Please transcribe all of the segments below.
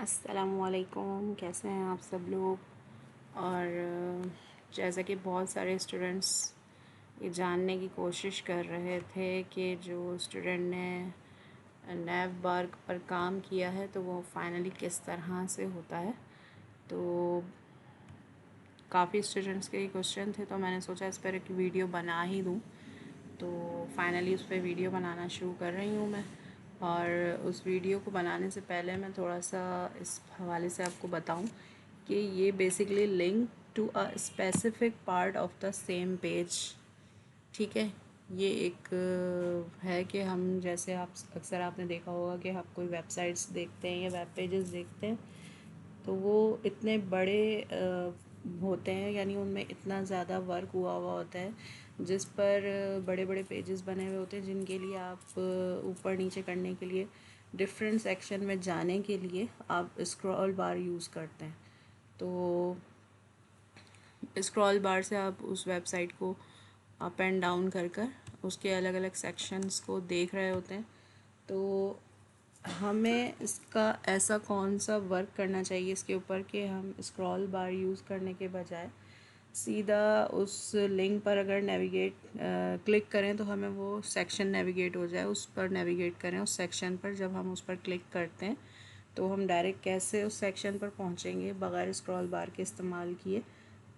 अस्सलामुअलैकुम, कैसे हैं आप सब लोग। और जैसा कि बहुत सारे स्टूडेंट्स ये जानने की कोशिश कर रहे थे कि जो स्टूडेंट ने नैव बार पर काम किया है तो वो फाइनली किस तरह से होता है। तो काफ़ी स्टूडेंट्स के क्वेश्चन थे, तो मैंने सोचा इस पर एक वीडियो बना ही दूँ। तो फाइनली उस पर वीडियो बनाना शुरू कर रही हूँ मैं। और उस वीडियो को बनाने से पहले मैं थोड़ा सा इस हवाले से आपको बताऊं कि ये basically link to a specific part of the same page. ठीक है, ये एक है कि हम जैसे आप अक्सर आपने देखा होगा कि आप कोई वेबसाइट्स देखते हैं या वेब पेजेस देखते हैं तो वो इतने बड़े होते हैं, यानी उनमें इतना ज़्यादा वर्क हुआ हुआ होता है जिस पर बड़े बड़े पेजेस बने हुए होते हैं, जिनके लिए आप ऊपर नीचे करने के लिए डिफरेंट सेक्शन में जाने के लिए आप स्क्रॉल बार यूज़ करते हैं। तो स्क्रॉल बार से आप उस वेबसाइट को अप एंड डाउन कर कर उसके अलग अलग सेक्शंस को देख रहे होते हैं। तो हमें इसका ऐसा कौन सा वर्क करना चाहिए इसके ऊपर कि हम स्क्रॉल बार यूज़ करने के बजाय सीधा उस लिंक पर अगर नेविगेट क्लिक करें तो हमें वो सेक्शन नेविगेट हो जाए, उस पर नेविगेट करें उस सेक्शन पर। जब हम उस पर क्लिक करते हैं तो हम डायरेक्ट कैसे उस सेक्शन पर पहुंचेंगे बग़ैर स्क्रॉल बार के इस्तेमाल किए,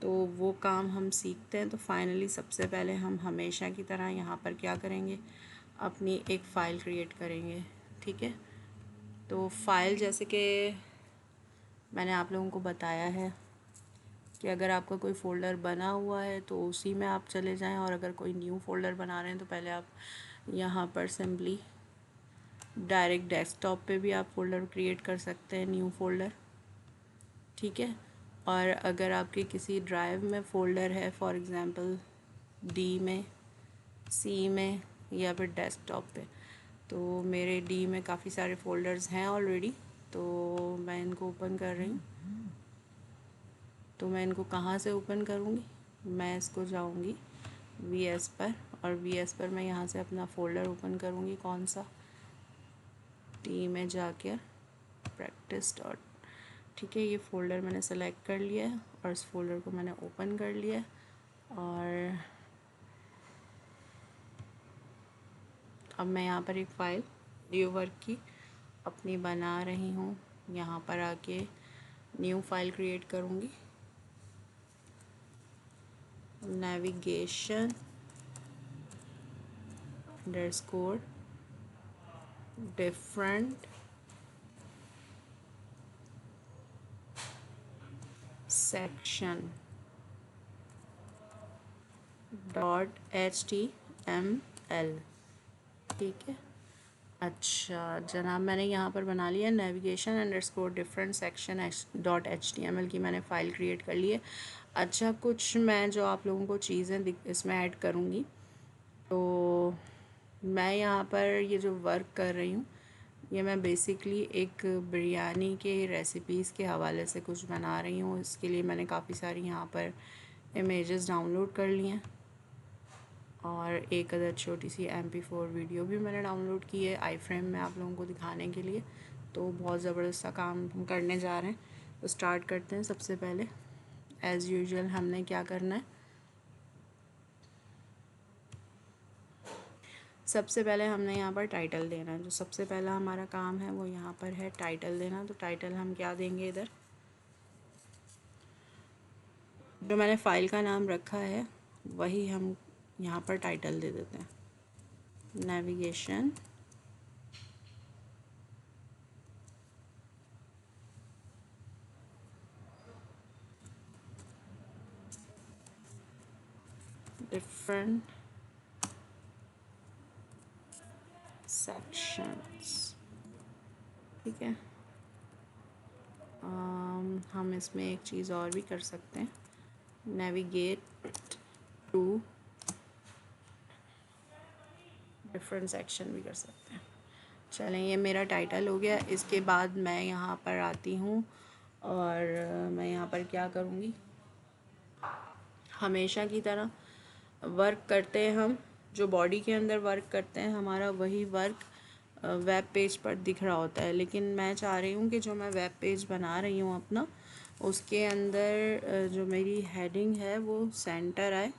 तो वो काम हम सीखते हैं। तो फाइनली सबसे पहले हम हमेशा की तरह यहाँ पर क्या करेंगे, अपनी एक फ़ाइल क्रिएट करेंगे। ठीक है, तो फ़ाइल जैसे कि मैंने आप लोगों को बताया है कि अगर आपका कोई फ़ोल्डर बना हुआ है तो उसी में आप चले जाएं, और अगर कोई न्यू फ़ोल्डर बना रहे हैं तो पहले आप यहाँ पर सिंपली डायरेक्ट डेस्कटॉप पे भी आप फ़ोल्डर क्रिएट कर सकते हैं, न्यू फ़ोल्डर। ठीक है, और अगर आपके किसी ड्राइव में फ़ोल्डर है, फॉर एग्ज़ाम्पल डी में, सी में, या फिर डेस्कटॉप पे, तो मेरे डी में काफ़ी सारे फ़ोल्डर्स हैं ऑलरेडी, तो मैं इनको ओपन कर रही हूँ। तो मैं इनको कहाँ से ओपन करूँगी, मैं इसको जाऊँगी वीएस पर, और वीएस पर मैं यहाँ से अपना फ़ोल्डर ओपन करूँगी। कौन सा, टी में जाकर प्रैक्टिस डॉट। ठीक है, ये फ़ोल्डर मैंने सेलेक्ट कर लिया है और इस फ़ोल्डर को मैंने ओपन कर लिया है। और अब मैं यहाँ पर एक फ़ाइल न्यू वर्क की अपनी बना रही हूँ। यहाँ पर आके न्यू फाइल क्रिएट करूँगी, navigation underscore different section .html। ठीक है, अच्छा जनाब, मैंने यहाँ पर बना लिया navigation underscore different section .html की मैंने फ़ाइल क्रिएट कर ली है। अच्छा, कुछ मैं जो आप लोगों को चीज़ें इसमें ऐड करूँगी, तो मैं यहाँ पर ये जो वर्क कर रही हूँ ये मैं बेसिकली एक बिरयानी के रेसिपीज़ के हवाले से कुछ बना रही हूँ। इसके लिए मैंने काफ़ी सारी यहाँ पर इमेजेस डाउनलोड कर ली हैं, और एक अदर छोटी सी MP4 वीडियो भी मैंने डाउनलोड की है आई फ्रेम में आप लोगों को दिखाने के लिए। तो बहुत ज़बरदस्त सा काम हम करने जा रहे हैं। तो स्टार्ट करते हैं। सबसे पहले एज़ यूजुअल हमने क्या करना है, सबसे पहले हमने यहाँ पर टाइटल देना है। जो सबसे पहला हमारा काम है वो यहाँ पर है टाइटल देना। तो टाइटल हम क्या देंगे, इधर जो मैंने फ़ाइल का नाम रखा है वही हम यहाँ पर टाइटल दे देते हैं, नेविगेशन डिफरेंट सेक्शंस। ठीक है, हम इसमें एक चीज़ और भी कर सकते हैं, नेविगेट टू डिफरेंट सेक्शन भी कर सकते हैं। चलें, ये मेरा टाइटल हो गया। इसके बाद मैं यहाँ पर आती हूँ और मैं यहाँ पर क्या करूँगी, हमेशा की तरह वर्क करते हैं हम, जो बॉडी के अंदर वर्क करते हैं हमारा वही वर्क वेब पेज पर दिख रहा होता है, लेकिन मैं चाह रही हूँ कि जो मैं वेब पेज बना रही हूँ अपना, उसके अंदर जो मेरी हेडिंग है वो सेंटर आए।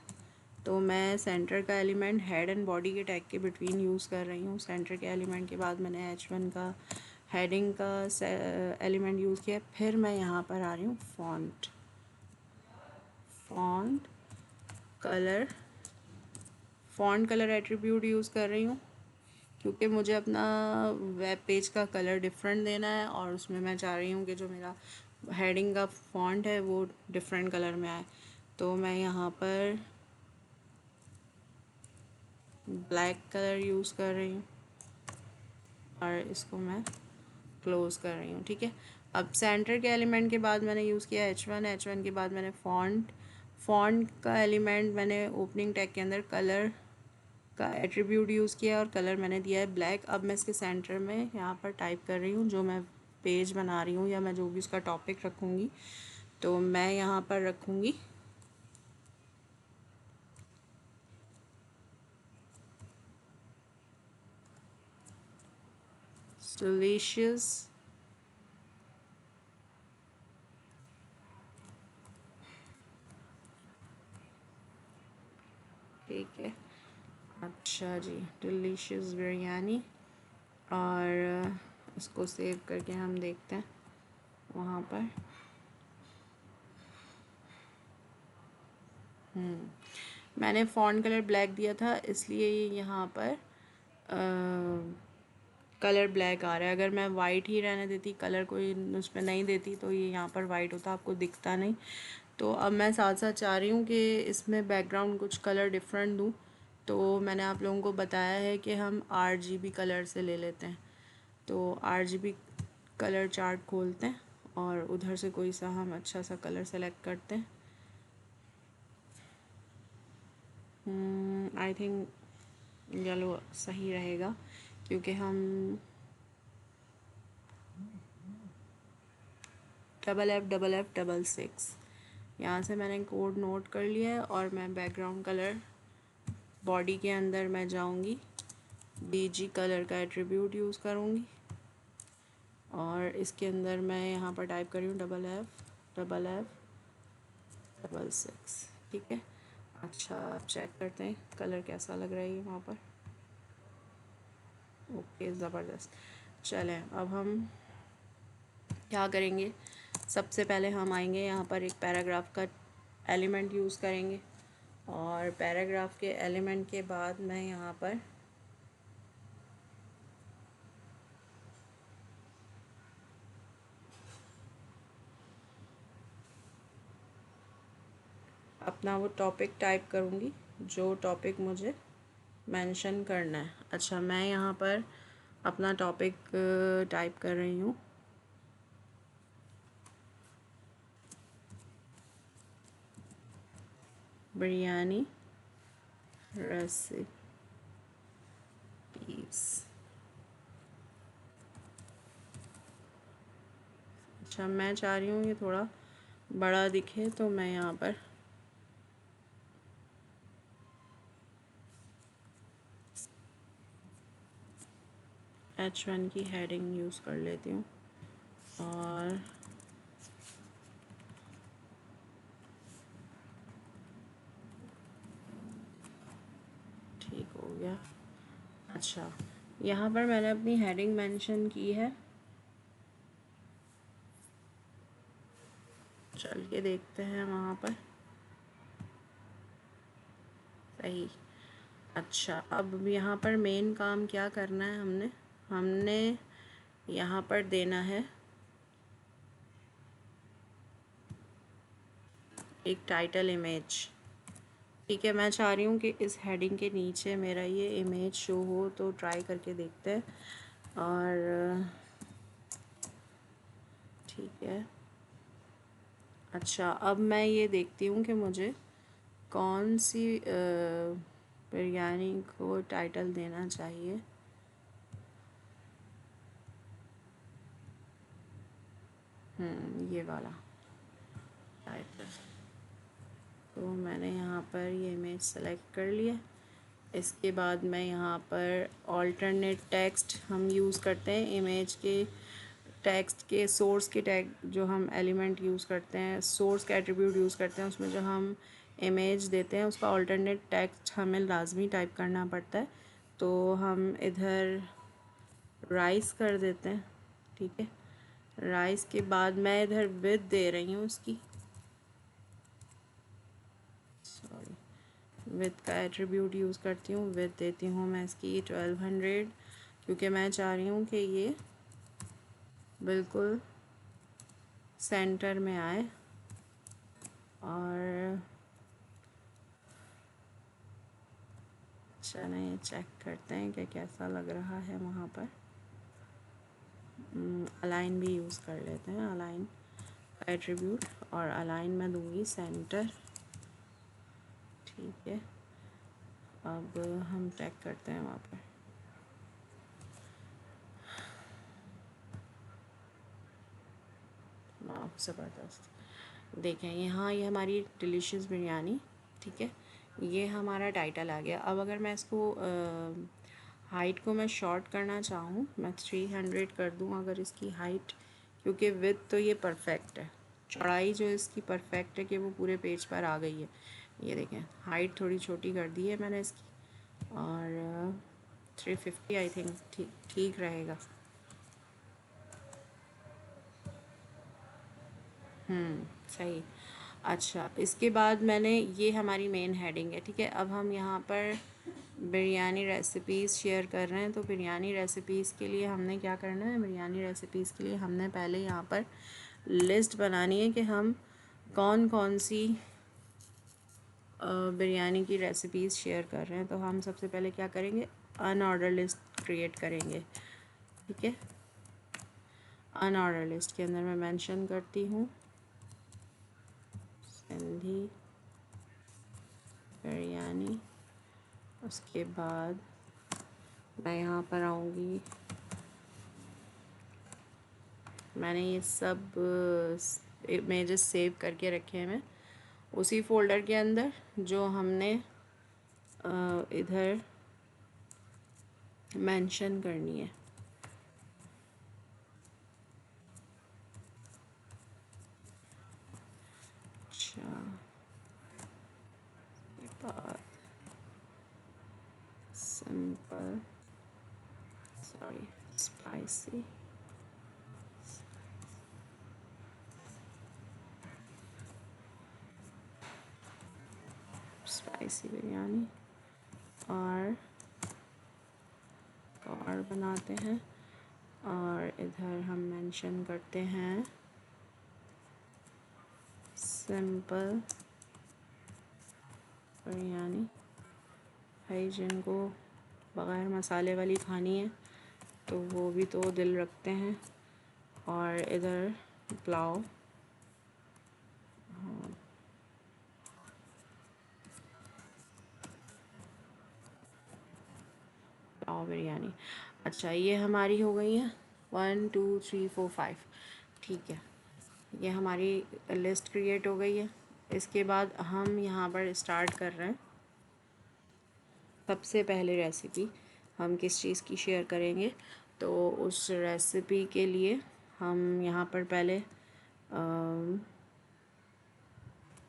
तो मैं सेंटर का एलिमेंट हेड एंड बॉडी के टैग के बिटवीन यूज़ कर रही हूँ। सेंटर के एलिमेंट के बाद मैंने H1 का हेडिंग का एलिमेंट यूज़ किया। फिर मैं यहाँ पर आ रही हूँ font colour, font colour attribute use कर रही हूँ क्योंकि मुझे अपना वेब पेज का कलर डिफरेंट देना है और उसमें मैं चाह रही हूँ कि जो मेरा हेडिंग का फॉन्ट है वो डिफरेंट कलर में आए। तो मैं यहाँ पर ब्लैक कलर यूज़ कर रही हूँ और इसको मैं क्लोज़ कर रही हूँ। ठीक है, अब सेंटर के एलिमेंट के बाद मैंने यूज़ किया H1 के बाद मैंने फॉन्ट का एलिमेंट मैंने ओपनिंग टैग के अंदर कलर का एट्रीब्यूट यूज़ किया और कलर मैंने दिया है ब्लैक। अब मैं इसके सेंटर में यहाँ पर टाइप कर रही हूँ जो मैं पेज बना रही हूँ या मैं जो भी उसका टॉपिक रखूँगी, तो मैं यहाँ पर रखूँगी डिलीशियस ठीक है, अच्छा जी, डिलीशियस बिरयानी। और इसको सेव करके हम देखते हैं वहाँ पर। मैंने फ़ॉन्ट कलर ब्लैक दिया था इसलिए ये यहाँ पर कलर ब्लैक आ रहा है। अगर मैं वाइट ही रहने देती, कलर कोई उस पर नहीं देती, तो ये यहाँ पर वाइट होता, आपको दिखता नहीं। तो अब मैं साथ साथ चाह रही हूँ कि इसमें बैकग्राउंड कुछ कलर डिफरेंट दूँ। तो मैंने आप लोगों को बताया है कि हम RGB कलर से ले लेते हैं। तो RGB कलर चार्ट खोलते हैं और उधर से कोई सा हम अच्छा सा कलर सेलेक्ट करते हैं। आई थिंक येलो सही रहेगा क्योंकि हम FF66 यहाँ से मैंने कोड नोट कर लिया है और मैं बैकग्राउंड कलर बॉडी के अंदर मैं जाऊँगी, BG कलर का एट्रीब्यूट यूज़ करूँगी और इसके अंदर मैं यहाँ पर टाइप कर रही हूँ FF66। ठीक है, अच्छा आप चेक करते हैं कलर कैसा लग रहा है ये वहाँ पर। ओके, ज़बरदस्त। चलें, अब हम क्या करेंगे, सबसे पहले हम आएंगे यहाँ पर एक पैराग्राफ का एलिमेंट यूज़ करेंगे और पैराग्राफ के एलिमेंट के बाद मैं यहाँ पर अपना वो टॉपिक टाइप करूँगी जो टॉपिक मुझे मेंशन करना है। अच्छा, मैं यहाँ पर अपना टॉपिक टाइप कर रही हूँ बिरयानी रेसिपीज़। अच्छा, मैं चाह रही हूँ ये थोड़ा बड़ा दिखे तो मैं यहाँ पर H1 की हेडिंग यूज़ कर लेती हूँ और ठीक हो गया। अच्छा, यहाँ पर मैंने अपनी हेडिंग मेंशन की है, चल के देखते हैं वहाँ पर सही। अच्छा, अब यहाँ पर मेन काम क्या करना है, हमने यहाँ पर देना है एक टाइटल इमेज। ठीक है, मैं चाह रही हूँ कि इस हेडिंग के नीचे मेरा ये इमेज शो हो, तो ट्राई करके देखते हैं। और ठीक है, अच्छा अब मैं ये देखती हूँ कि मुझे कौन सी बिरयानी को टाइटल देना चाहिए। ये वाला टाइटल। तो मैंने यहाँ पर ये इमेज सेलेक्ट कर लिया इसके बाद मैं यहाँ पर ऑल्टरनेट टेक्स्ट हम यूज़ करते हैं इमेज के टेक्स्ट के सोर्स के टैग जो हम एलिमेंट यूज़ करते हैं, सोर्स का एट्रीब्यूट यूज़ करते हैं, उसमें जो हम इमेज देते हैं उसका ऑल्टरनेट टेक्स्ट हमें लाजमी टाइप करना पड़ता है। तो हम इधर राइस कर देते हैं, ठीक है। राइस के बाद मैं इधर विथ दे रही हूँ उसकी, सॉरी, विथ का एट्रीब्यूट यूज़ करती हूँ। विथ देती हूँ मैं इसकी 1200, क्योंकि मैं चाह रही हूँ कि ये बिल्कुल सेंटर में आए। और चलें चेक करते हैं कि कैसा लग रहा है वहाँ पर। अलाइन भी यूज़ कर लेते हैं, अलाइन का एट्रीब्यूट, और अलाइन में दूंगी सेंटर, ठीक है। अब हम चेक करते हैं वहाँ पर। वाह ज़बरदस्त, देखें यहाँ ये हमारी डिलीशियस बिरयानी, ठीक है। ये हमारा टाइटल आ गया। अब अगर मैं इसको हाइट को मैं शॉर्ट करना चाहूँ, मैं 300 कर दूँ अगर इसकी हाइट, क्योंकि विथ तो ये परफेक्ट है, चौड़ाई जो इसकी परफेक्ट है कि वो पूरे पेज पर आ गई है। ये देखें हाइट थोड़ी छोटी कर दी है मैंने इसकी, और 350 आई थिंक ठीक ठीक रहेगा। सही। अच्छा, इसके बाद मैंने, ये हमारी मेन हेडिंग है, ठीक है। अब हम यहाँ पर बिरयानी रेसिपीज़ शेयर कर रहे हैं, तो बिरयानी रेसिपीज़ के लिए हमने क्या करना है, बिरयानी रेसिपीज़ के लिए हमने पहले यहाँ पर लिस्ट बनानी है कि हम कौन कौन सी बिरयानी की रेसिपीज़ शेयर कर रहे हैं। तो हम सबसे पहले क्या करेंगे, अनऑर्डर लिस्ट क्रिएट करेंगे, ठीक है। अनऑर्डर लिस्ट के अंदर मैं मेंशन करती हूँ सिंधी बिरयानी। उसके बाद मैं यहाँ पर आऊँगी, मैंने ये सब इमेजेस सेव करके रखे हैं मैं उसी फोल्डर के अंदर जो हमने इधर मेंशन करनी है। अच्छा, ये बात simple, sorry, spicy, spicy biryani, और बनाते हैं, और इधर हम मेंशन करते हैं सिंपल बिरयानी। भाई जिनको बग़ैर मसाले वाली खानी है तो वो भी तो दिल रखते हैं। और इधर पुलाव, पुलाव बिरयानी। अच्छा, ये हमारी हो गई है 1 2 3 4 5, ठीक है। ये हमारी लिस्ट क्रिएट हो गई है। इसके बाद हम यहाँ पर स्टार्ट कर रहे हैं। सबसे पहले रेसिपी हम किस चीज़ की शेयर करेंगे, तो उस रेसिपी के लिए हम यहाँ पर पहले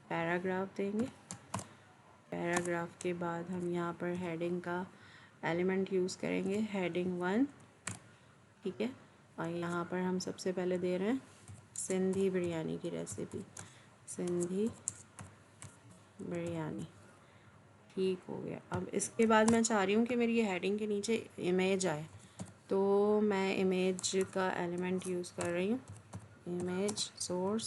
पैराग्राफ देंगे। पैराग्राफ के बाद हम यहाँ पर हेडिंग का एलिमेंट यूज़ करेंगे, हेडिंग 1, ठीक है। और यहाँ पर हम सबसे पहले दे रहे हैं सिंधी बिरयानी की रेसिपी, सिंधी बिरयानी, ठीक हो गया। अब इसके बाद मैं चाह रही हूँ कि मेरी ये हेडिंग के नीचे इमेज आए, तो मैं इमेज का एलिमेंट यूज़ कर रही हूँ, इमेज सोर्स,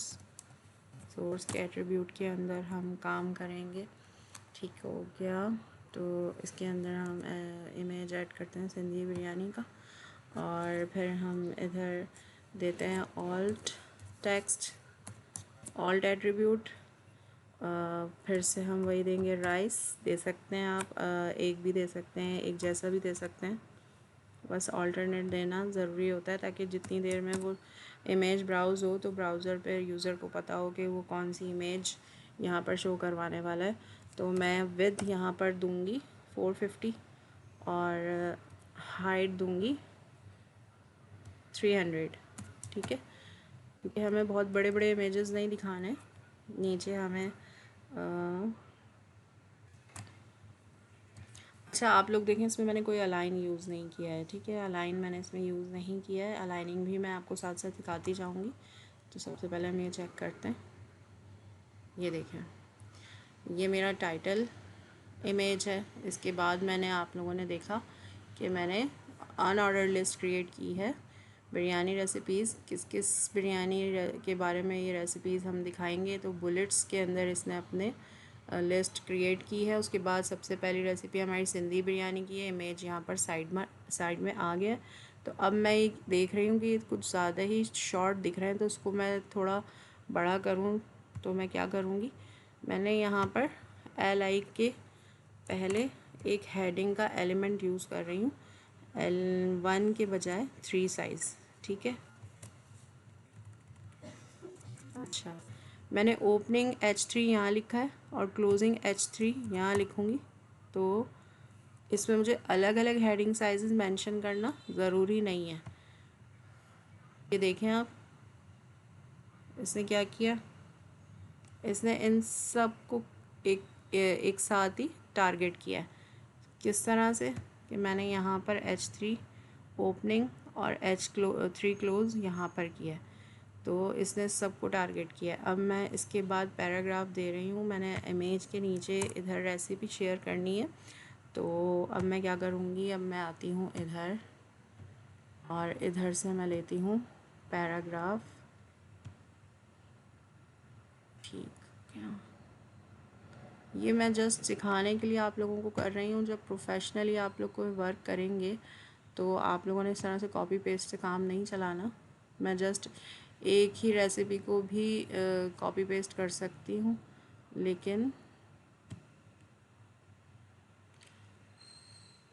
सोर्स के एट्रीब्यूट के अंदर हम काम करेंगे, ठीक हो गया। तो इसके अंदर हम इमेज ऐड करते हैं सिंधी बिरयानी का, और फिर हम इधर देते हैं ऑल्ट टेक्स्ट, ऑल्ट एट्रीब्यूट। फिर से हम वही देंगे, राइस दे सकते हैं आप, एक भी दे सकते हैं, एक जैसा भी दे सकते हैं, बस ऑल्टरनेट देना ज़रूरी होता है ताकि जितनी देर में वो इमेज ब्राउज़ हो तो ब्राउज़र पे यूज़र को पता हो कि वो कौन सी इमेज यहाँ पर शो करवाने वाला है। तो मैं विद यहाँ पर दूँगी 450 और हाइट दूंगी 300। ठीक है, क्योंकि हमें बहुत बड़े बड़े इमेजेस नहीं दिखाने। नीचे हमें अच्छा आप लोग देखें, इसमें मैंने कोई अलाइन यूज़ नहीं किया है। ठीक है, अलाइन मैंने इसमें यूज़ नहीं किया है। अलाइनिंग भी मैं आपको साथ साथ दिखाती जाऊँगी। तो सबसे पहले हम ये चेक करते हैं। ये देखें, ये मेरा टाइटल इमेज है। इसके बाद मैंने, आप लोगों ने देखा कि मैंने अनऑर्डर लिस्ट क्रिएट की है बिरयानी रेसिपीज़। किस किस बिरयानी के बारे में ये रेसिपीज़ हम दिखाएंगे। तो बुलेट्स के अंदर इसने अपने लिस्ट क्रिएट की है। उसके बाद सबसे पहली रेसिपी हमारी सिंधी बिरयानी की है। इमेज यहाँ पर साइड में आ गया। तो अब मैं ये देख रही हूँ कि कुछ ज़्यादा ही शॉर्ट दिख रहे हैं, तो उसको मैं थोड़ा बड़ा करूँ। तो मैं क्या करूँगी, मैंने यहाँ पर LI के पहले एक हेडिंग का एलिमेंट यूज़ कर रही हूँ, L1 के बजाय 3 साइज़। ठीक है, अच्छा मैंने ओपनिंग H3 यहाँ लिखा है और क्लोजिंग H3 यहाँ लिखूँगी। तो इसमें मुझे अलग अलग हेडिंग साइजेस मेंशन करना ज़रूरी नहीं है। ये देखें आप, इसने क्या किया, इसने इन सब को एक साथ ही टारगेट किया है। किस तरह से कि मैंने यहाँ पर H3 ओपनिंग और H3 क्लोज़ यहाँ पर किया है। तो इसने सबको टारगेट किया है। अब मैं इसके बाद पैराग्राफ दे रही हूँ। मैंने इमेज के नीचे इधर रेसिपी शेयर करनी है। तो अब मैं क्या करूँगी, अब मैं आती हूँ इधर और इधर से मैं लेती हूँ पैराग्राफ। ठीक क्या, ये मैं जस्ट सिखाने के लिए आप लोगों को कर रही हूँ। जब प्रोफेशनली आप लोग कोई वर्क करेंगे तो आप लोगों ने इस तरह से कॉपी पेस्ट से काम नहीं चलाना। मैं जस्ट एक ही रेसिपी को भी कॉपी पेस्ट कर सकती हूँ, लेकिन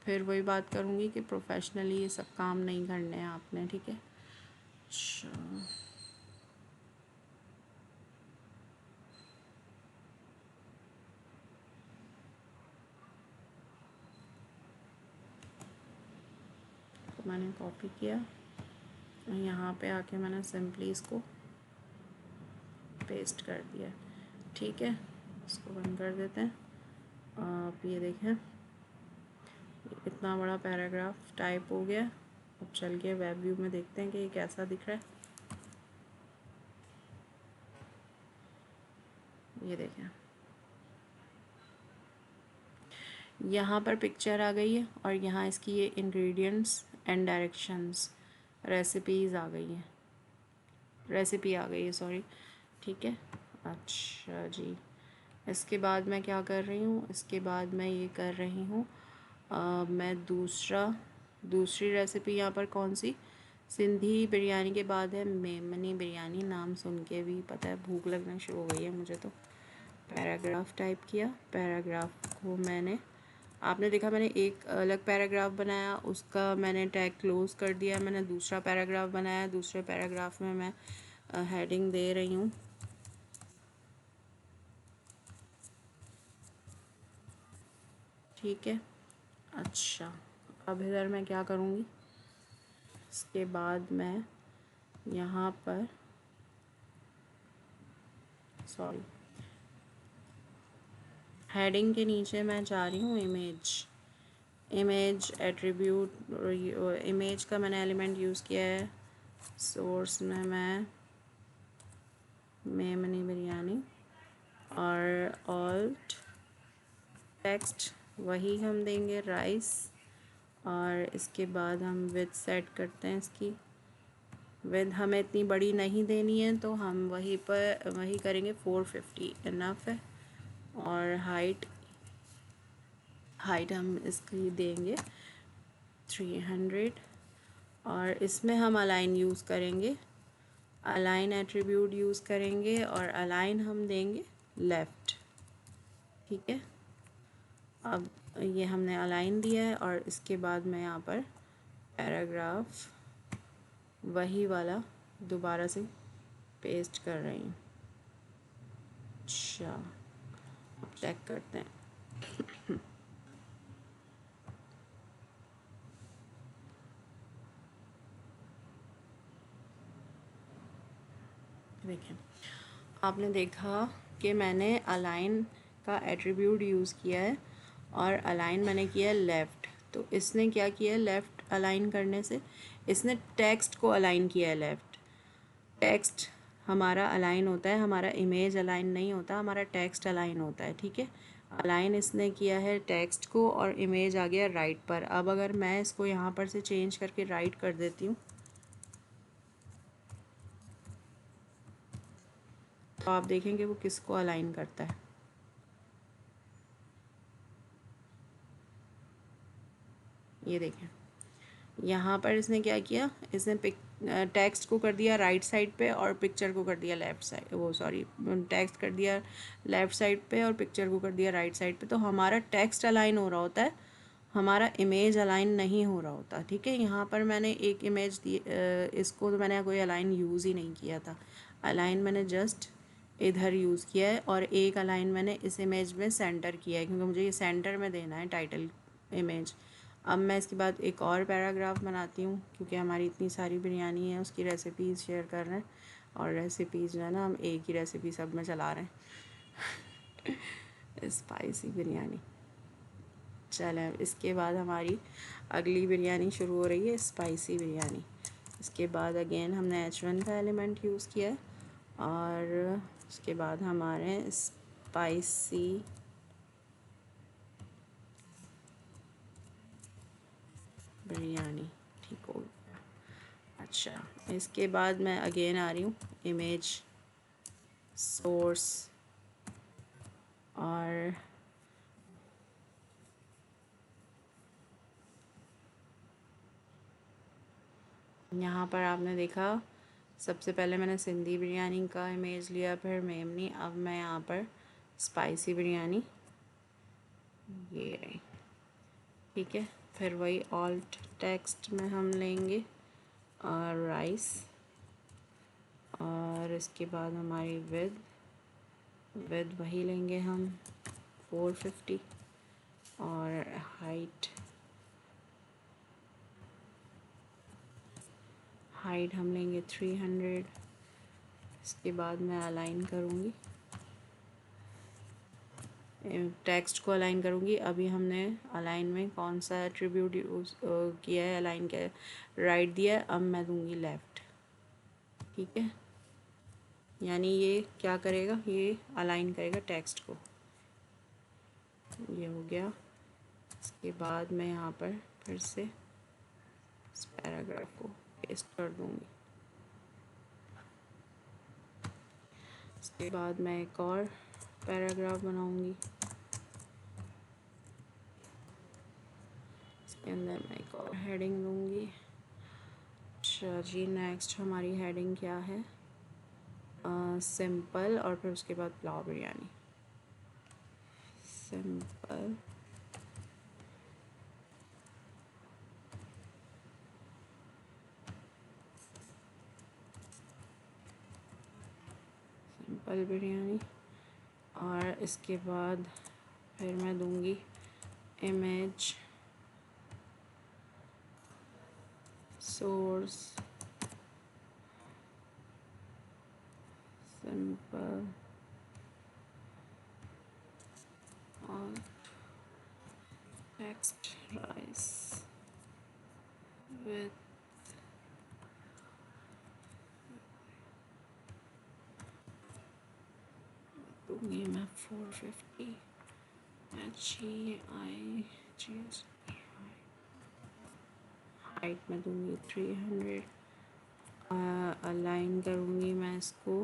फिर वही बात करूँगी कि प्रोफेशनली ये सब काम नहीं करने हैं आपने। ठीक है, अच्छा तो मैंने कॉपी किया और यहाँ पे आके मैंने सिंपली इसको पेस्ट कर दिया। ठीक है, इसको बंद कर देते हैं। आप ये देखें, इतना बड़ा पैराग्राफ टाइप हो गया। अब चल के वेब व्यू में देखते हैं कि ये कैसा दिख रहा है। ये देखें, यहाँ पर पिक्चर आ गई है और यहाँ इसकी ये इंग्रेडिएंट्स एंड डायरेक्शंस रेसिपीज़ आ गई हैं, रेसिपी आ गई है, सॉरी। ठीक है, अच्छा जी। इसके बाद मैं क्या कर रही हूँ, इसके बाद मैं ये कर रही हूँ, मैं दूसरी रेसिपी यहाँ पर कौन सी, सिंधी बिरयानी के बाद है मेमनी बिरयानी। नाम सुन के भी पता है भूख लगना शुरू हो गई है मुझे। तो पैराग्राफ टाइप किया, पैराग्राफ को मैंने, आपने देखा मैंने एक अलग पैराग्राफ बनाया, उसका मैंने टैग क्लोज कर दिया। मैंने दूसरा पैराग्राफ बनाया, दूसरे पैराग्राफ में मैं हेडिंग दे रही हूँ। ठीक है, अच्छा अब इधर मैं क्या करूँगी, इसके बाद मैं यहाँ पर, सॉरी, हेडिंग के नीचे मैं जा रही हूँ इमेज एट्रीब्यूट, इमेज का मैंने एलिमेंट यूज़ किया है। सोर्स में मैं मेमनी बिरयानी और ऑल्ट टेक्स्ट वही हम देंगे, राइस। और इसके बाद हम विथ सेट करते हैं। इसकी विथ हमें इतनी बड़ी नहीं देनी है, तो हम वही करेंगे, 450 इनफ है। और हाइट हम इसकी देंगे 300। और इसमें हम अलाइन यूज़ करेंगे, अलाइन एट्रीब्यूट यूज़ करेंगे और अलाइन हम देंगे लेफ़्ट। ठीक है, अब ये हमने अलाइन दिया है और इसके बाद मैं यहाँ पर पैराग्राफ वही वाला दोबारा से पेस्ट कर रही हूँ। अच्छा अब चेक करते हैं। देखें, आपने देखा कि मैंने अलाइन का एट्रीब्यूट यूज़ किया है और अलाइन मैंने किया लेफ़्ट। तो इसने क्या किया है, लेफ़्ट अलाइन करने से इसने टेक्स्ट को अलाइन किया है लेफ़्ट। टेक्स्ट हमारा अलाइन होता है, हमारा इमेज अलाइन नहीं होता, हमारा टेक्स्ट अलाइन होता है, ठीक है। अलाइन इसने किया है टेक्स्ट को और इमेज आ गया राइट पर। अब अगर मैं इसको यहाँ पर से चेंज करके राइट कर देती हूँ तो आप देखेंगे वो किसको अलाइन करता है। ये देखें, यहाँ पर इसने क्या किया, इसने टेक्स्ट को कर दिया राइट साइड पे और पिक्चर को कर दिया लेफ़्ट साइड, वो सॉरी, टेक्स्ट कर दिया लेफ़्ट साइड पे और पिक्चर को कर दिया राइट साइड पे। तो हमारा टेक्स्ट अलाइन हो रहा होता है, हमारा इमेज अलाइन नहीं हो रहा होता, ठीक है। यहाँ पर मैंने एक इमेज दी, इसको तो मैंने कोई अलाइन यूज़ ही नहीं किया था। अलाइन मैंने जस्ट इधर यूज़ किया है और एक अलाइन मैंने इस इमेज में सेंटर किया है क्योंकि मुझे ये सेंटर में देना है टाइटल इमेज। अब मैं इसके बाद एक और पैराग्राफ बनाती हूँ क्योंकि हमारी इतनी सारी बिरयानी है, उसकी रेसिपीज़ शेयर कर रहे हैं और रेसिपीज़ जो है ना, हम एक ही रेसिपी सब में चला रहे हैं स्पाइसी बिरयानी। चलें, इसके बाद हमारी अगली बिरयानी शुरू हो रही है, स्पाइसी बिरयानी। इसके बाद अगेन हमने H1 का एलिमेंट यूज़ किया है और उसके बाद हमारे स्पाइसी बिरयानी, ठीक हो गया। अच्छा, इसके बाद मैं अगेन आ रही हूँ इमेज, सोर्स और यहाँ पर आपने देखा सबसे पहले मैंने सिंधी बिरयानी का इमेज लिया, फिर मेमनी। अब मैं यहाँ पर स्पाइसी बिरयानी, ये रही, ठीक है। फिर वही ऑल्ट टेक्स्ट में हम लेंगे और राइस और इसके बाद हमारी विद वही लेंगे हम 450 और हाइट हम लेंगे 300। इसके बाद मैं अलाइन करूँगी, टेक्स्ट को अलाइन करूँगी। अभी हमने अलाइन में कौन सा एट्रीब्यूट यूज़ किया है, अलाइन किया है, राइट दिया है। अब मैं दूँगी लेफ़्ट, ठीक है। यानी ये क्या करेगा, ये अलाइन करेगा टेक्स्ट को। ये हो गया। इसके बाद मैं यहाँ पर फिर से इस पैराग्राफ को पेस्ट कर दूँगी। इसके बाद मैं एक और पैराग्राफ बनाऊँगी, इसके अंदर मैं एक और हेडिंग दूँगी। अच्छा जी, नेक्स्ट हमारी हेडिंग क्या है, सिंपल और फिर उसके बाद पुलाव बिरयानी। सिंपल सिंपल बिरयानी और इसके बाद फिर मैं दूँगी इमेज, सोर्स, सिंपल और टेक्स्ट राइस विद दूँगी मैं 450 HEIGS, हाइट में दूँगी 300। अलाइन करूँगी मैं इसको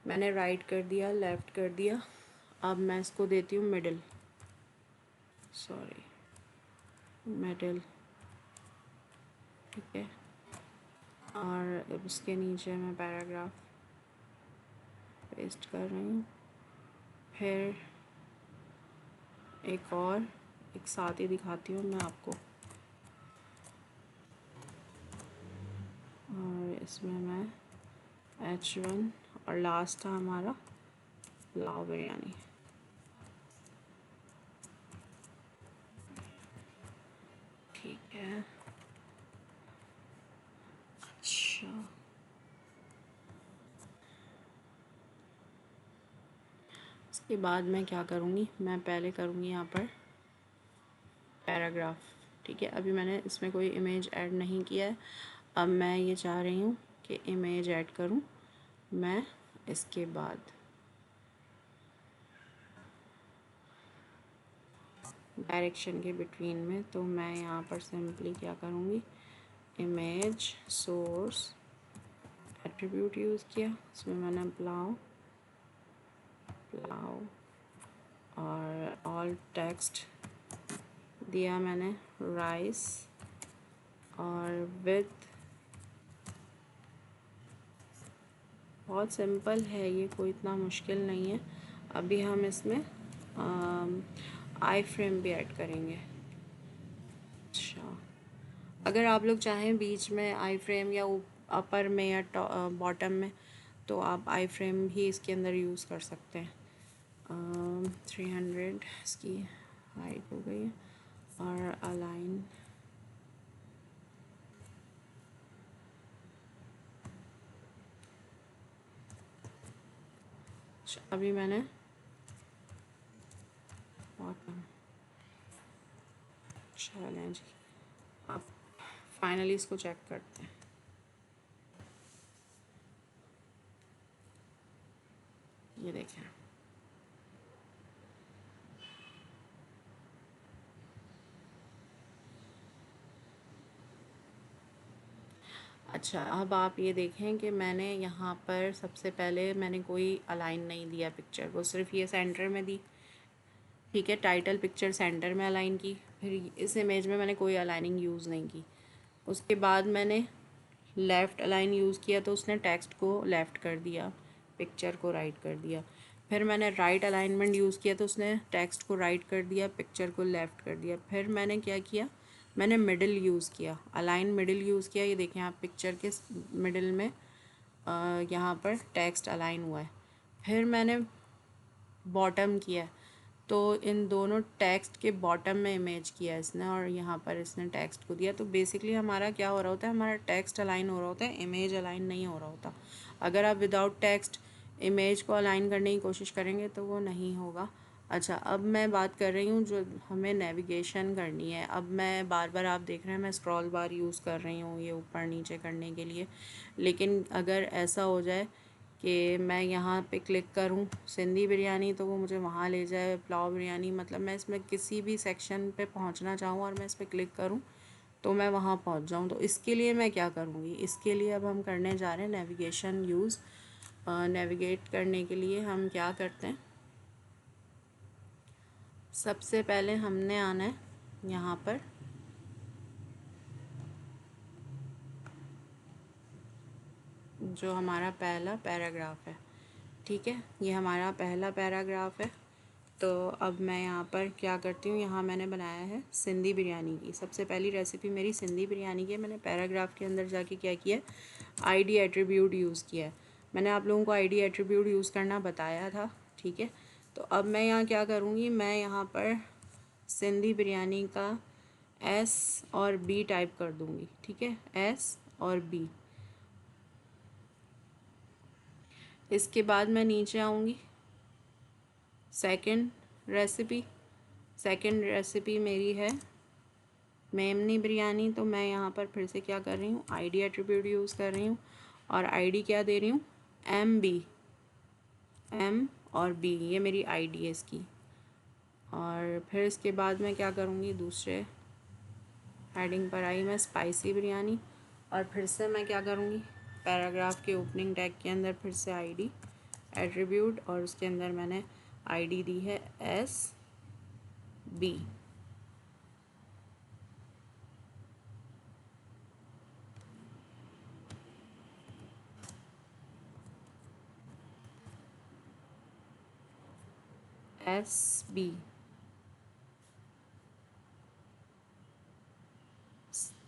मैंने राइट कर दिया, लेफ़्ट कर दिया। अब मैं इसको देती हूँ मिडिल, सॉरी मिडिल, ठीक है। और अब इसके नीचे मैं पैराग्राफ पेस्ट कर रही हूँ। फिर एक साथ ही दिखाती हूँ मैं आपको, और इसमें मैं H1 और लास्ट था हमारा पुलाव बिरयानी। ठीक है। अच्छा, इसके बाद मैं क्या करूँगी, मैं पहले करूँगी यहाँ पर पैराग्राफ। ठीक है, अभी मैंने इसमें कोई इमेज ऐड नहीं किया है। अब मैं ये चाह रही हूँ कि इमेज ऐड करूँ मैं इसके बाद डायरेक्शन के बिटवीन में। तो मैं यहाँ पर सिंपली क्या करूँगी, इमेज सोर्स एट्रीब्यूट यूज़ किया, इसमें मैंने प्लाउ और ऑल टेक्स्ट दिया मैंने राइस और विथ। बहुत सिंपल है ये, कोई इतना मुश्किल नहीं है। अभी हम इसमें आई फ्रेम भी ऐड करेंगे। अच्छा, अगर आप लोग चाहें बीच में आई फ्रेम या अपर में या बॉटम में, तो आप आई फ्रेम भी इसके अंदर यूज़ कर सकते हैं। 300 इसकी हाइट हो गई है और अलाइन। अभी मैंने बॉटम, चलें जी, आप फाइनली इसको चेक करते हैं। ये देखें, अच्छा अब आप ये देखें कि मैंने यहाँ पर सबसे पहले मैंने कोई अलाइन नहीं दिया पिक्चर को, सिर्फ ये सेंटर में दी। ठीक है, टाइटल पिक्चर सेंटर में अलाइन की, फिर इस इमेज में मैंने कोई अलाइनिंग यूज़ नहीं की। उसके बाद मैंने लेफ़्ट अलाइन यूज़ किया तो उसने टेक्स्ट को लेफ़्ट कर दिया, पिक्चर को राइट कर दिया। फिर मैंने राइट अलाइनमेंट यूज़ किया तो उसने टेक्स्ट को राइट कर दिया, पिक्चर को लेफ़्ट कर दिया। फिर मैंने क्या किया, मैंने मिडिल यूज़ किया, अलाइन मिडिल यूज़ किया। ये देखें आप, पिक्चर के मिडिल में यहाँ पर टेक्स्ट अलाइन हुआ है। फिर मैंने बॉटम किया, तो इन दोनों टेक्स्ट के बॉटम में इमेज किया इसने और यहाँ पर इसने टेक्स्ट को दिया। तो बेसिकली हमारा क्या हो रहा होता है, हमारा टेक्स्ट अलाइन हो रहा होता है, इमेज अलाइन नहीं हो रहा होता। अगर आप विदाउट टेक्स्ट इमेज को अलाइन करने की कोशिश करेंगे तो वो नहीं होगा। अच्छा, अब मैं बात कर रही हूँ जो हमें नेविगेशन करनी है। अब मैं बार बार, आप देख रहे हैं मैं स्क्रॉल बार यूज़ कर रही हूँ ये ऊपर नीचे करने के लिए। लेकिन अगर ऐसा हो जाए कि मैं यहाँ पे क्लिक करूँ सिंधी बिरयानी तो वो मुझे वहाँ ले जाए, पुलाव बिरयानी, मतलब मैं इसमें किसी भी सेक्शन पे पहुँचना चाहूँ और मैं इस पर क्लिक करूँ तो मैं वहाँ पहुँच जाऊँ। तो इसके लिए मैं क्या करूँगी, इसके लिए अब हम करने जा रहे हैं नेविगेशन यूज़। नेविगेट करने के लिए हम क्या करते हैं, सबसे पहले हमने आना है यहाँ पर जो हमारा पहला पैराग्राफ है। ठीक है, ये हमारा पहला पैराग्राफ है। तो अब मैं यहाँ पर क्या करती हूँ, यहाँ मैंने बनाया है सिंधी बिरयानी की, सबसे पहली रेसिपी मेरी सिंधी बिरयानी की है। मैंने पैराग्राफ के अंदर जाके क्या किया, आईडी एट्रीब्यूट यूज़ किया है। मैंने आप लोगों को आईडी एट्रीब्यूट यूज़ करना बताया था। ठीक है, तो अब मैं यहाँ क्या करूँगी, मैं यहाँ पर सिंधी बिरयानी का एस और बी टाइप कर दूँगी। ठीक है, एस और बी। इसके बाद मैं नीचे आऊँगी, सेकंड रेसिपी मेरी है मेमनी बिरयानी। तो मैं यहाँ पर फिर से क्या कर रही हूँ, आईडी एट्रीब्यूट यूज़ कर रही हूँ और आईडी क्या दे रही हूँ, एम और बी, ये मेरी आईडी है इसकी। और फिर इसके बाद मैं क्या करूँगी, दूसरे हेडिंग पर आई मैं स्पाइसी बिरयानी और फिर से मैं क्या करूँगी, पैराग्राफ के ओपनिंग टैग के अंदर फिर से आईडी एट्रीब्यूट और उसके अंदर मैंने आईडी दी है एस बी। S B.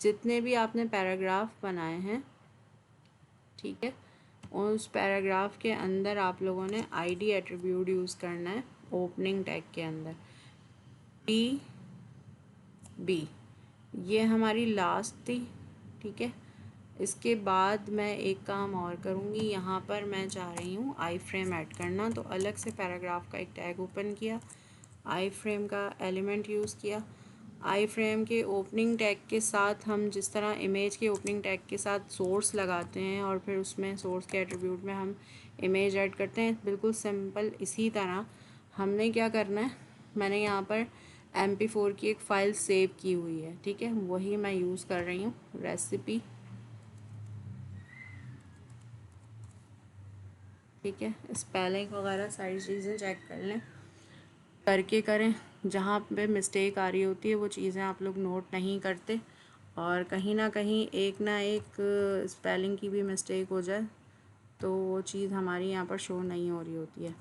जितने भी आपने पैराग्राफ बनाए हैं, ठीक है, उस पैराग्राफ के अंदर आप लोगों ने आईडी एट्रीब्यूट यूज़ करना है ओपनिंग टैग के अंदर, टी बी। ये हमारी लास्ट थी, ठीक है। इसके बाद मैं एक काम और करूँगी, यहाँ पर मैं चाह रही हूँ आई फ्रेम ऐड करना, तो अलग से पैराग्राफ का एक टैग ओपन किया, आई फ्रेम का एलिमेंट यूज़ किया। आई फ्रेम के ओपनिंग टैग के साथ हम जिस तरह इमेज के ओपनिंग टैग के साथ सोर्स लगाते हैं और फिर उसमें सोर्स के एट्रीब्यूट में हम इमेज ऐड करते हैं, बिल्कुल सिंपल इसी तरह हमने क्या करना है, मैंने यहाँ पर MP4 की एक फ़ाइल सेव की हुई है, ठीक है, वही मैं यूज़ कर रही हूँ, रेसिपी, ठीक है। स्पेलिंग वगैरह सारी चीज़ें चेक कर लें, करके करें, जहाँ पे मिस्टेक आ रही होती है वो चीज़ें आप लोग नोट नहीं करते और कहीं ना कहीं एक ना एक स्पेलिंग की भी मिस्टेक हो जाए तो वो चीज़ हमारी यहाँ पर शो नहीं हो रही होती है।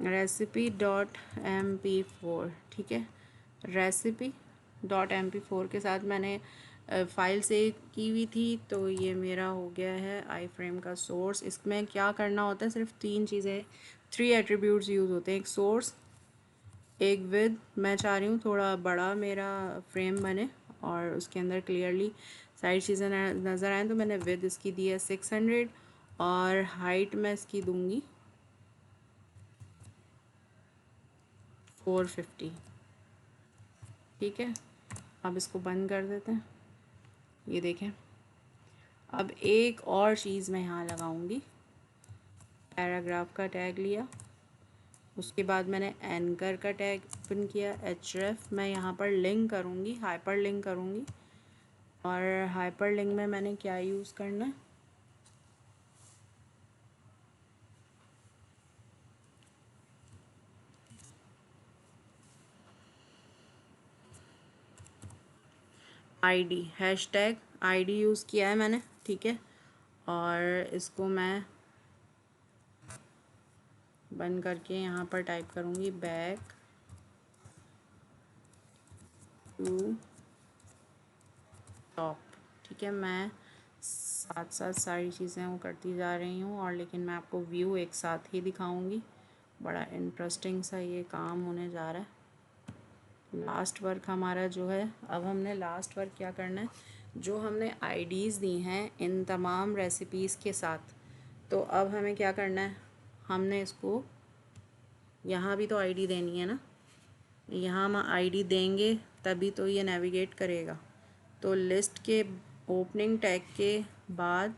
recipe.mp4, ठीक है, recipe.mp4 के साथ मैंने फ़ाइल सेव की हुई थी, तो ये मेरा हो गया है आई फ्रेम का सोर्स। इसमें क्या करना होता है, सिर्फ 3 चीज़ें, 3 एट्रीब्यूट्स यूज़ होते हैं, एक सोर्स, एक विद, मैं चाह रही हूँ थोड़ा बड़ा मेरा फ्रेम बने और उसके अंदर क्लियरली सारी चीज़ें नज़र आएँ, तो मैंने विद इसकी दी है 600 और हाइट मैं इसकी दूँगी 450, ठीक है। अब इसको बंद कर देते हैं, ये देखें। अब एक और चीज़ मैं यहाँ लगाऊंगी, पैराग्राफ का टैग लिया, उसके बाद मैंने एंकर का टैग ओपन किया, href, मैं यहाँ पर लिंक करूँगी, हाइपर लिंक करूँगी और हाइपर लिंक में मैंने क्या यूज़ करना है, ID, हैशटैग ID यूज़ किया है मैंने, ठीक है। और इसको मैं बंद करके यहाँ पर टाइप करूँगी बैक टू टॉप, ठीक है। मैं साथ साथ सारी चीज़ें वो करती जा रही हूँ और लेकिन मैं आपको व्यू एक साथ ही दिखाऊंगी, बड़ा इंटरेस्टिंग सा ये काम होने जा रहा है। लास्ट वर्क हमारा जो है, अब हमने लास्ट वर्क क्या करना है, जो हमने आईडीज़ दी हैं इन तमाम रेसिपीज़ के साथ, तो अब हमें क्या करना है, हमने इसको यहाँ भी तो आईडी देनी है ना, यहाँ हम आईडी देंगे तभी तो ये नेविगेट करेगा। तो लिस्ट के ओपनिंग टैग के बाद,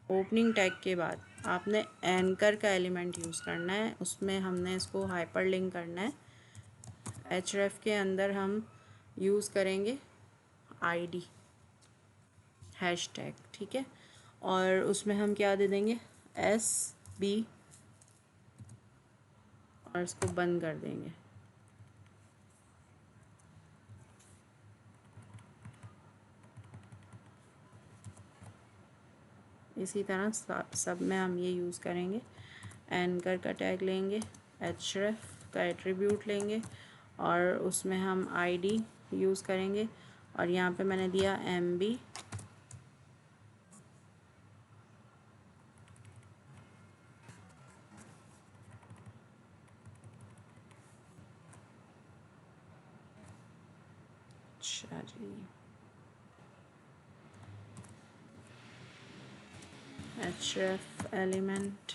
ओपनिंग टैग के बाद आपने एंकर का एलिमेंट यूज़ करना है, उसमें हमने इसको हाइपर लिंक करना है। href के अंदर हम यूज़ करेंगे ID हैशटैग, ठीक है, और उसमें हम क्या दे देंगे SB और इसको बंद कर देंगे। इसी तरह सब में हम ये यूज़ करेंगे, एंकर का टैग लेंगे, href का एट्रीब्यूट लेंगे और उसमें हम ID यूज़ करेंगे और यहाँ पे मैंने दिया MB, अच्छा जी, href एलिमेंट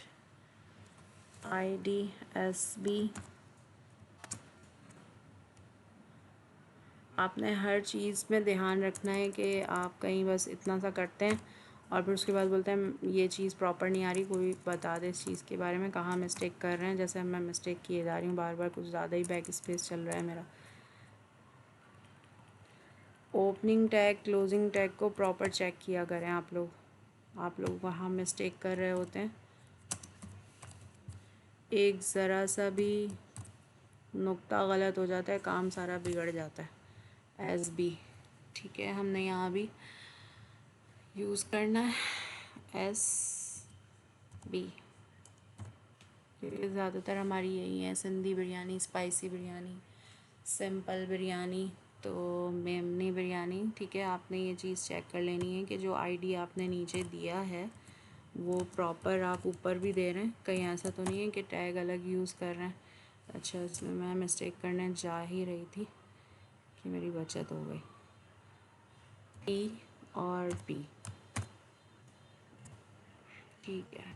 ID SB। आपने हर चीज़ में ध्यान रखना है कि आप कहीं बस इतना सा करते हैं और फिर उसके बाद बोलते हैं ये चीज़ प्रॉपर नहीं आ रही, कोई बता दे इस चीज़ के बारे में, कहाँ मिस्टेक कर रहे हैं। जैसे मैं मिस्टेक किए जा रही हूँ बार बार, कुछ ज़्यादा ही बैक स्पेस चल रहा है मेरा। ओपनिंग टैग क्लोजिंग टैग को प्रॉपर चेक किया करें आप लोग वहाँ मिस्टेक कर रहे होते हैं, एक ज़रा सा भी नुक्ता गलत हो जाता है, काम सारा बिगड़ जाता है। SB, ठीक है, हमने यहाँ भी यूज़ करना है SB, क्योंकि ज़्यादातर हमारी यही है, सिंधी बिरयानी, स्पाइसी बिरयानी, सिंपल बिरयानी, तो मेमनी बिरयानी, ठीक है। आपने ये चीज़ चेक कर लेनी है कि जो ID आपने नीचे दिया है वो प्रॉपर आप ऊपर भी दे रहे हैं, कहीं ऐसा तो नहीं है कि टैग अलग यूज़ कर रहे हैं। अच्छा, इसमें मैं मिस्टेक करने जा ही रही थी कि मेरी बचत हो गई। E और P, ठीक है।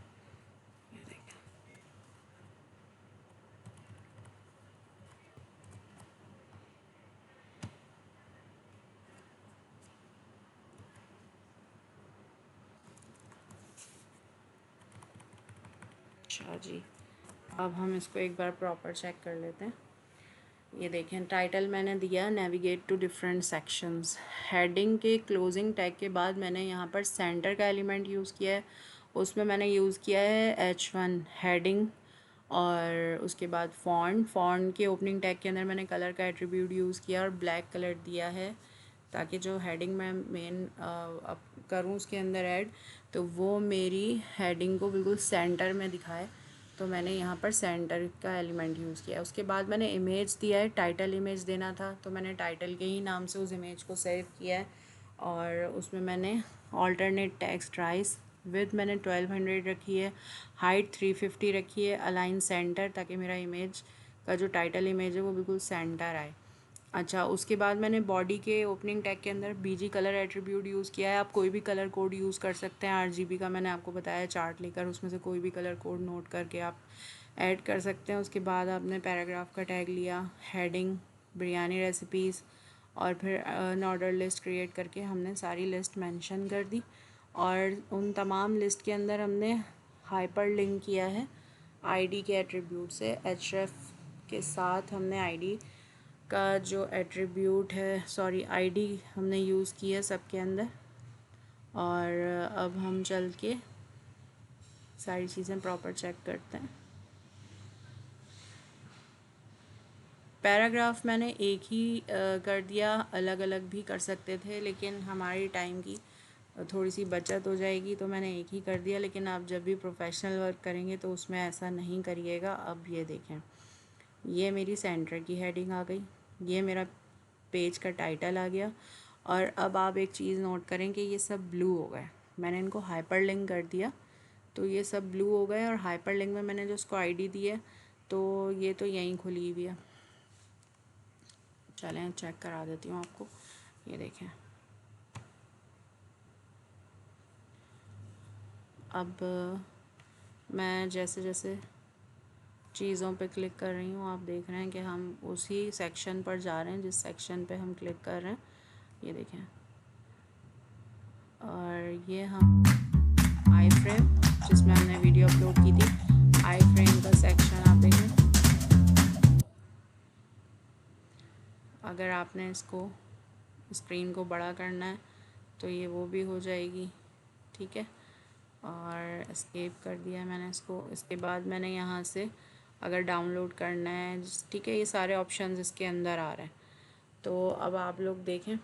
ये देखिए, अच्छा जी, अब हम इसको एक बार प्रॉपर चेक कर लेते हैं। ये देखें, टाइटल मैंने दिया navigate to different sections. Heading के क्लोजिंग टैग के बाद मैंने यहाँ पर सेंटर का एलिमेंट यूज़ किया है, उसमें मैंने यूज़ किया है H1 हेडिंग। और उसके बाद फ़ॉन्ट के ओपनिंग टैग के अंदर मैंने कलर का एट्रीब्यूट यूज़ किया और ब्लैक कलर दिया है, ताकि जो हेडिंग मैं मेन अब करूँ उसके अंदर ऐड, तो वो मेरी हेडिंग को बिल्कुल सेंटर में दिखाए। तो मैंने यहाँ पर सेंटर का एलिमेंट यूज़ किया। उसके बाद मैंने इमेज दिया है, टाइटल इमेज देना था, तो मैंने टाइटल के ही नाम से उस इमेज को सेव किया है। और उसमें मैंने ऑल्टरनेट टेक्स्ट राइस विड्थ मैंने 1200 रखी है, हाइट 350 रखी है, अलाइन सेंटर, ताकि मेरा इमेज का जो टाइटल इमेज है वो बिल्कुल सेंटर आए। अच्छा, उसके बाद मैंने बॉडी के ओपनिंग टैग के अंदर बीजी कलर एट्रीब्यूट यूज़ किया है। आप कोई भी कलर कोड यूज़ कर सकते हैं, RGB का मैंने आपको बताया चार्ट लेकर, उसमें से कोई भी कलर कोड नोट करके आप ऐड कर सकते हैं। उसके बाद आपने पैराग्राफ का टैग लिया, हेडिंग बिरयानी रेसिपीज़, और फिर एन ऑर्डर लिस्ट क्रिएट करके हमने सारी लिस्ट मेंशन कर दी। और उन तमाम लिस्ट के अंदर हमने हाइपर लिंक किया है आईडी के एट्रीब्यूट से। href के साथ हमने आईडी का जो एट्रीब्यूट है, सॉरी आईडी हमने यूज़ की है सबके अंदर। और अब हम चल के सारी चीज़ें प्रॉपर चेक करते हैं। पैराग्राफ मैंने एक ही कर दिया, अलग अलग भी कर सकते थे, लेकिन हमारी टाइम की थोड़ी सी बचत हो जाएगी, तो मैंने एक ही कर दिया। लेकिन आप जब भी प्रोफेशनल वर्क करेंगे तो उसमें ऐसा नहीं करिएगा। अब ये देखें, ये मेरी सेंटर की हेडिंग आ गई, ये मेरा पेज का टाइटल आ गया। और अब आप एक चीज़ नोट करें कि ये सब ब्लू हो गए, मैंने इनको हाइपर लिंक कर दिया तो ये सब ब्लू हो गए। और हाइपर लिंक में मैंने जो उसको आईडी दी है, तो ये तो यहीं खुली हुई है। चलें चेक करा देती हूँ आपको, ये देखें। अब मैं जैसे जैसे चीज़ों पे क्लिक कर रही हूँ, आप देख रहे हैं कि हम उसी सेक्शन पर जा रहे हैं जिस सेक्शन पे हम क्लिक कर रहे हैं, ये देखें। और ये हम आई फ्रेम, जिसमें हमने वीडियो अपलोड की थी, आई फ्रेम का सेक्शन आप देखें। अगर आपने इसको स्क्रीन को बड़ा करना है तो ये वो भी हो जाएगी, ठीक है। और एस्केप कर दिया है मैंने इसको। इसके बाद मैंने यहाँ से अगर डाउनलोड करना है, ठीक है, ये सारे ऑप्शंस इसके अंदर आ रहे हैं। तो अब आप लोग देखें,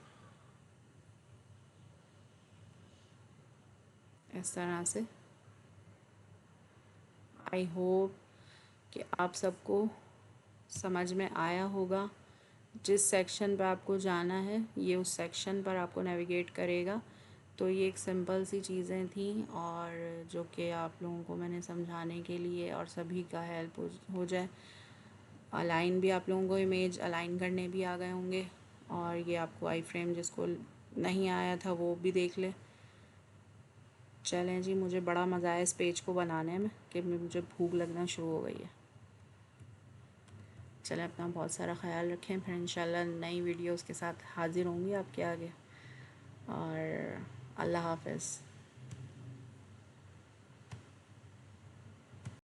इस तरह से। आई होप कि आप सबको समझ में आया होगा। जिस सेक्शन पर आपको जाना है, ये उस सेक्शन पर आपको नेविगेट करेगा। तो ये एक सिंपल सी चीज़ें थी, और जो कि आप लोगों को मैंने समझाने के लिए और सभी का हेल्प हो जाए। अलाइन भी आप लोगों को इमेज अलाइन करने भी आ गए होंगे, और ये आपको आई फ्रेम जिसको नहीं आया था वो भी देख ले। चलें जी, मुझे बड़ा मज़ा आया इस पेज को बनाने में कि मुझे भूख लगना शुरू हो गई है। चलें, अपना बहुत सारा ख्याल रखें, फिर इंशाल्लाह नई वीडियोस के साथ हाज़िर होंगी आपके आगे। और अल्लाह हाफ़िज़।